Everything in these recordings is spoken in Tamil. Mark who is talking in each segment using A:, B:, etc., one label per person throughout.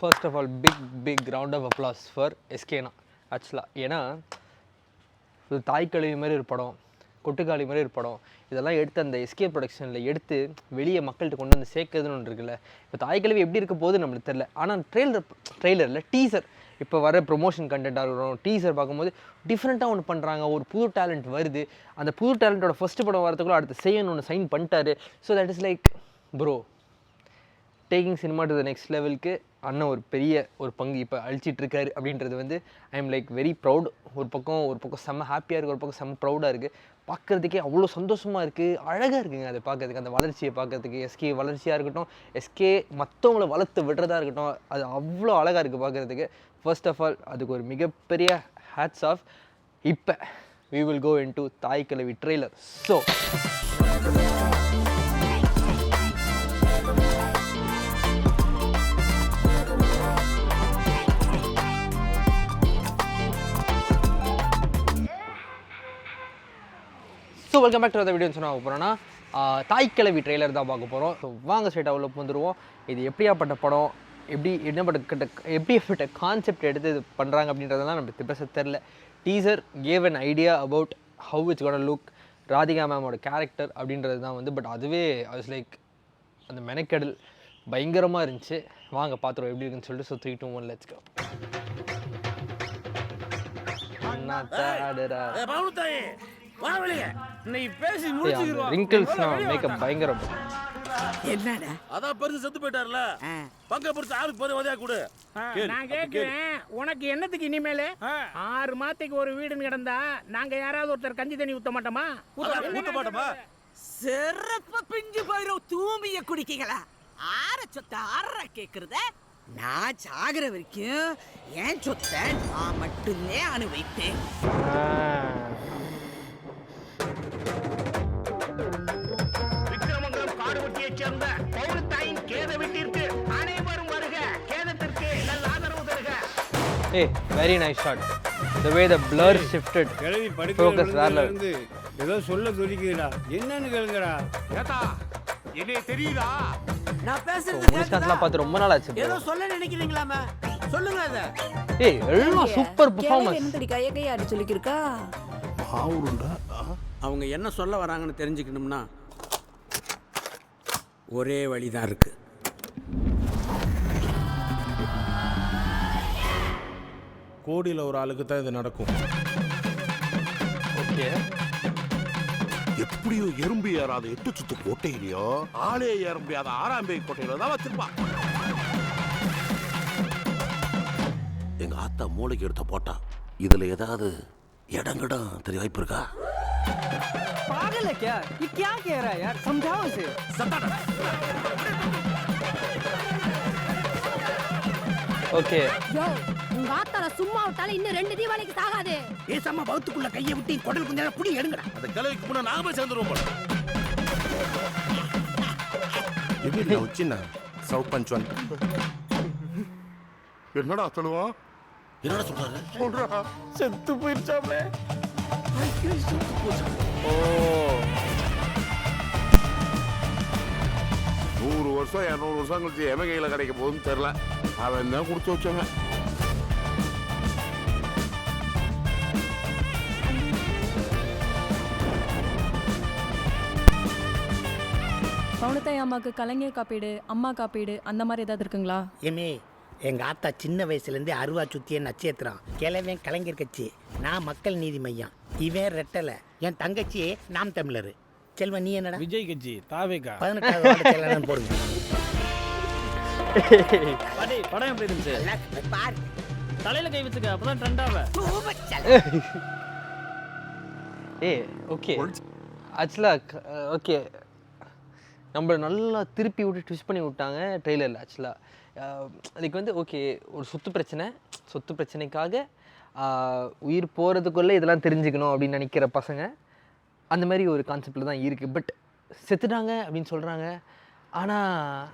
A: First of all big round of applause for எஸ்கேனா ஆக்சுவலாக. ஏன்னா இது தாய்க்கழிவு மாதிரி ஒரு படம், கொட்டுக்காளி மாதிரி ஒரு படம், இதெல்லாம் எடுத்து அந்த எஸ்கே ப்ரொடக்ஷனில் எடுத்து வெளியே மக்கள்கிட்ட கொண்டு வந்து சேர்க்குறதுன்னு ஒன்று இருக்குல்ல. இப்போ தாய்க்கழிவு எப்படி இருக்க போகுது நம்மளுக்கு தெரில. ஆனால் ட்ரெய்லரில் டீசர், இப்போ வர ப்ரொமோஷன் கண்டென்ட்டாக இருக்கட்டும், டீசர் பார்க்கும்போது டிஃப்ரெண்ட்டாக ஒன்று பண்ணுறாங்க. ஒரு புது டேலண்ட் வருது. அந்த புது டேலண்ட்டோட ஃபஸ்ட்டு படம் வரதுக்குள்ளே அடுத்து செய்யணும்னு ஒன்று சைன் பண்ணிட்டாரு. So that is like bro taking cinema to the next லெவலுக்கு அண்ணன் ஒரு பெரிய ஒரு பங்கு இப்போ அழிச்சிட்ருக்காரு அப்படின்றது வந்து I am like very proud. ஒரு பக்கம் செம்ம ஹாப்பியாக இருக்குது, ஒரு பக்கம் செம்ம ப்ரௌடாக இருக்குது. பார்க்குறதுக்கே அவ்வளோ சந்தோஷமாக இருக்குது, அழகாக இருக்குங்க அதை பார்க்கறதுக்கு. அந்த வளர்ச்சியை பார்க்குறதுக்கு எஸ்கே வளர்ச்சியாக இருக்கட்டும், எஸ்கே மற்றவங்கள வளர்த்து விடுறதா இருக்கட்டும், அது அவ்வளோ அழகாக இருக்குது பார்க்குறதுக்கு. ஃபர்ஸ்ட் ஆஃப் ஆல் அதுக்கு ஒரு மிகப்பெரிய ஹேட்ஸ் ஆஃப். இப்போ we will go into Thaikizhavi trailer. So welcome back to அந்த வீடியோன்னு சொன்னால் போகிறோன்னா தாய்க்கிழவி ட்ரெய்லர் தான் பார்க்க போகிறோம். ஸோ வாங்க ஸ்ட்ரைட்டாக உள்ள வந்துடுவோம். இது எப்படியாப்பட்ட படம், எப்படியாப்பட்ட கான்செப்ட் எடுத்து இது பண்ணுறாங்க அப்படின்றதெல்லாம் நமக்கு பேச தெரில. Teaser gave an idea about how it's gonna look, Radhika மேமோட கேரக்டர் அப்படின்றது தான் வந்து. பட் அதுவே வாஸ் லைக் அந்த மெனக்கெடல் பயங்கரமாக இருந்துச்சு. வாங்க பார்த்துருவோம் எப்படி இருக்குன்னு சொல்லிட்டு. So 3, 2, 1 let's go. பயங்கரம்.
B: என்னடா
C: அதான் பெருசு செத்து போயிட்டார்ல, பங்க பெருசு ஆளுக்கு போதே உதயா கொடு.
B: நான் கேட்கிறேன், உனக்கு என்னத்துக்கு இனிமேல 6 மாசத்துக்கு ஒரு வீடுன்னு கிடந்தா நாங்க யாராவது ஒருத்தர் கஞ்சி தண்ணி ஊத்த மாட்டோமா?
C: ஊத்த மாட்டோமா?
D: சிறப்ப பிஞ்சு போயிரும் தூமிய குடிக்கீங்களா? ஆற சொத்த ஆற கேக்குறத நான் சாகுற வரைக்கும் ஏன் சொத்த நான் மட்டுமே அனுபவிப்பேன்.
B: விக்ரமங்கலம் காடுவெட்டியைச் சேர்ந்த பௌரத்தாயின் கேத வீட்டிற்கு அனைவரும் வருக. கேதத்திற்கு நல்ல ஆதரவு தருக.
A: Hey, very nice shot. The way the blur shifted. Focus வேற
E: இருந்து ஏதோ சொல்ல சொல்லிக்கிறா, என்னன்னு கேளுங்கடா.
C: ஏத்தா என்ன தெரியுதா?
D: நான் பேசுறது
A: முனிஷ்காந்த்லாம் பார்த்து ரொம்ப நாள் ஆச்சு.
D: ஏதோ சொல்ல நினைக்கிறீங்களாமே, சொல்லுங்க அத.
A: ஏய் எல்லாம் சூப்பர் பெர்ஃபார்மன்ஸ்.
D: என்னடி கையை அடி சொல்லிக்கிருக்கா?
F: அவங்க என்ன சொல்ல வராங்கன்னு தெரிஞ்சுக்கணும்னா ஒரே வழிதான் இருக்கு.
C: கோடியில் ஒரு ஆளுக்கு தான் இது நடக்கும்.
A: ஓகே,
G: எப்படியோ எறும்பு ஏறாத 8 சுத்து கோட்டையிலையோ ஆளே ஏற முடியாத 6ஆம் பேய் கோட்டையில தான் வச்சிருப்பான். எங்க ஆத்தா மூளைக்கு எடுத்த போட்டா இதுல ஏதாவது இடங்கடம் தெரிய வாய்ப்பு இருக்கா?
H: पागल है क्या? ये क्या कह रहा है यार, समझाओ इसे.
A: ஓகே.
I: யோ உங்க ஆத்தால சும்மா விட்டால இன்னும் 2 தீபாவளிக்கு சாகாதே.
B: ஏசம்மா பௌத்துக்குள்ள கையை விட்டு குடல் கொஞ்சம் புடி எடுங்கடா.
C: அந்த கிழவிக்கு முன்ன நாம போய் சேர்ந்துருவோம் போல.
G: எப்படி வச்சினா சவுத் பஞ்ச்வன் என்னடா சொல்லுவான்?
C: என்னடா சொல்றாரு?
G: சொல்றா
A: செத்து போயிடுச்சாமே. ஓ
G: 100 வருஷம் 200 வருஷம் கழிச்சு எவன் கையில கிடைக்க போகுதுன்னு தெரியல. அவன் தான் கொடுத்து வச்சவன்.
J: பவுனத்தாய் அம்மாவுக்கு கலைஞர் காப்பீடு, அம்மா காப்பீடு அந்த மாதிரி ஏதாவது இருக்குங்களா?
B: ஏமே எங்க ஆத்தா சின்ன வயசுலேருந்தே அருவா சுத்திய நட்சத்திரம். கிழவன் கலைஞர் கட்சி, நான் மக்கள் நீதி மையம். இவன் ரெட்டலை, என் தங்கச்சி நாம் தமிழர். செல்வன் நீ என்னடா?
E: விஜய் கட்சி தாவேகா.
B: 18வது வார்டு செயலாளர் போடுங்க.
E: படம் எப்படி இருந்துச்சு?
B: பாரு
E: தலையில கை வச்சுக்க, அப்பதான் ட்ரெண்டாவ.
A: ஏய் ஓகே, ஆக்சுவலாக ஓகே நம்மளை நல்லா திருப்பி விட்டு ட்விஸ்ட் பண்ணி விட்டாங்க ட்ரெய்லரில். ஆக்சுவலாக அதுக்கு வந்து ஓகே ஒரு சொத்து பிரச்சனைக்காக உயிர் போகிறதுக்குள்ளே இதெல்லாம் தெரிஞ்சுக்கணும் அப்படின்னு நினைக்கிற பசங்க அந்த மாதிரி ஒரு கான்செப்டில் தான் இருக்குது. பட் செத்துட்டாங்க அப்படின்னு சொல்கிறாங்க, ஆனால்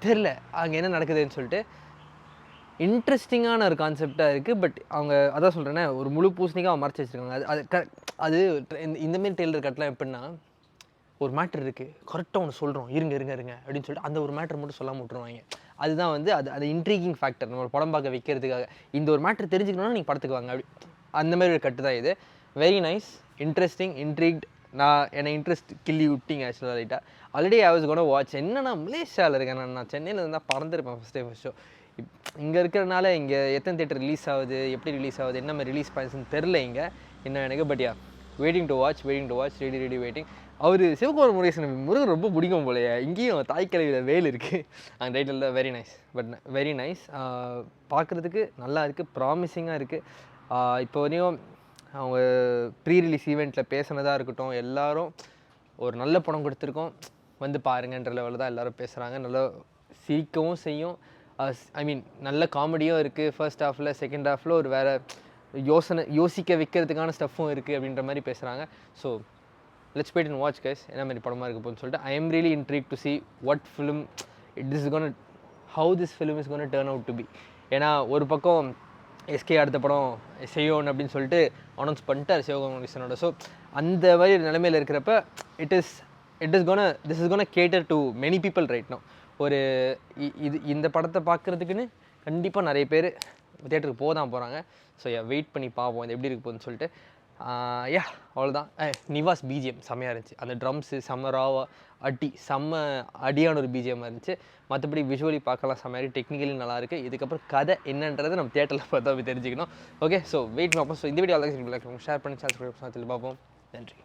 A: தெரில அங்கே என்ன நடக்குதுன்னு சொல்லிட்டு. இன்ட்ரெஸ்டிங்கான ஒரு கான்செப்டாக இருக்குது. பட் அவங்க அதான் சொல்கிறேன்னே, ஒரு முழு பூசணிக்காக மறைச்சி வச்சுருக்காங்க. அது இந்தமாரி ட்ரெய்லர் கட்டலாம் எப்படின்னா ஒரு மேட்ரு இருக்குது கரெக்டாக ஒன்று சொல்கிறோம் இருங்க அப்படின்னு சொல்லிட்டு அந்த ஒரு மேட்ரு மட்டும் சொல்லாமல் விட்டுருவாங்க. அதுதான் வந்து அது இன்ட்ரீகிங் ஃபேக்டர் நம்ம படம் பார்க்க வைக்கிறதுக்காக. இந்த ஒரு மேட்ரு தெரிஞ்சுக்கணுன்னா நீங்கள் படத்துக்கு வாங்க அப்படி அந்த மாதிரி ஒரு கட்டு தான் இது. Very nice, interesting, intrigued. என்னை இன்ட்ரெஸ்ட் கிள்ளி விட்டிங்க ஆக்சுவலாக லைட்டாக. Already I was gonna watch. என்னன்னா மலேசியாவில் இருக்கேன், நான் சென்னையில் இருந்தால் பறந்துருப்பேன் ஃபஸ்ட் ஷோ. இங்கே இருக்கிறனால இங்கே எத்தனை தேட்டர் ரிலீஸ் ஆகுது, எப்படி ரிலீஸ் ஆகுது, என்ன மாதிரி ரிலீஸ் பாயிண்ட்ஸ்னு தெரில இங்கே இன்னும் எனக்கு. But yeah, waiting to watch, ready waiting. அவர் சிவகுமார் முருகன் ரொம்ப பிடிக்கும் போலையே. இங்கேயும் தாய்க்கலையில் வேல் இருக்குது அந்த டைட்டில். Very nice. பார்க்குறதுக்கு நல்லா இருக்குது, ப்ராமிசிங்காக இருக்குது. இப்போ வரையும் அவங்க ப்ரீ ரிலீஸ் ஈவெண்ட்டில் பேசினதாக இருக்கட்டும், எல்லாரும் ஒரு நல்ல படம் கொடுத்துருக்கோம் வந்து பாருங்கன்ற லெவலில் தான் எல்லோரும் பேசுகிறாங்க. நல்லா சிரிக்கவும் செய்யும். ஐ மீன் நல்ல காமெடியும் இருக்குது ஃபர்ஸ்ட் ஹாஃபில். செகண்ட் ஹாஃபில் ஒரு வேறு யோசிக்க வைக்கிறதுக்கான ஸ்டஃப்பும் இருக்குது அப்படின்ற மாதிரி பேசுகிறாங்க. So let's wait and watch guys என்ன மாதிரி படமாக இருக்க போகுதுன்னு சொல்லிட்டு. I am really intrigued to see what film how this film is gonna turn out to be. ஏன்னா ஒரு பக்கம் எஸ்கே அடுத்த படம் செய்யோன்னு அப்படின்னு சொல்லிட்டு அனௌன்ஸ் பண்ணிட்டார் சிவகாமிசனோட. ஸோ அந்த மாதிரி நிலைமையில் இருக்கிறப்ப this is gonna cater to many people right no. ஒரு இந்த படத்தை பார்க்குறதுக்குன்னு கண்டிப்பாக நிறைய பேர் தியேட்டருக்கு போகிறாங்க. ஸோ வெயிட் பண்ணி பார்ப்போம் இது எப்படி இருக்கு போகுதுன்னு சொல்லிட்டு. அவ்வளோதான். நிவாஸ் பிஜிஎம் செம்மையாக இருந்துச்சு. அந்த ட்ரம்ஸு செம்ம ராவாக செம்ம அடியான ஒரு பிஜிஎம்மாக இருந்துச்சு. மற்றபடி விஷுவலி பார்க்கலாம் செம்மையாக, டெக்னிக்கலி நல்லாயிருக்கு. இதுக்கப்புறம் கதை என்னன்றதை நம்ம தியேட்டரில் பார்த்தா தெரிஞ்சுக்கணும். ஓகே, ஸோ வெயிட் பார்ப்போம். ஸோ இந்த வீடியோ அவ்வளோ ஷேர் பண்ணி சேனல் பார்ப்போம். நன்றி.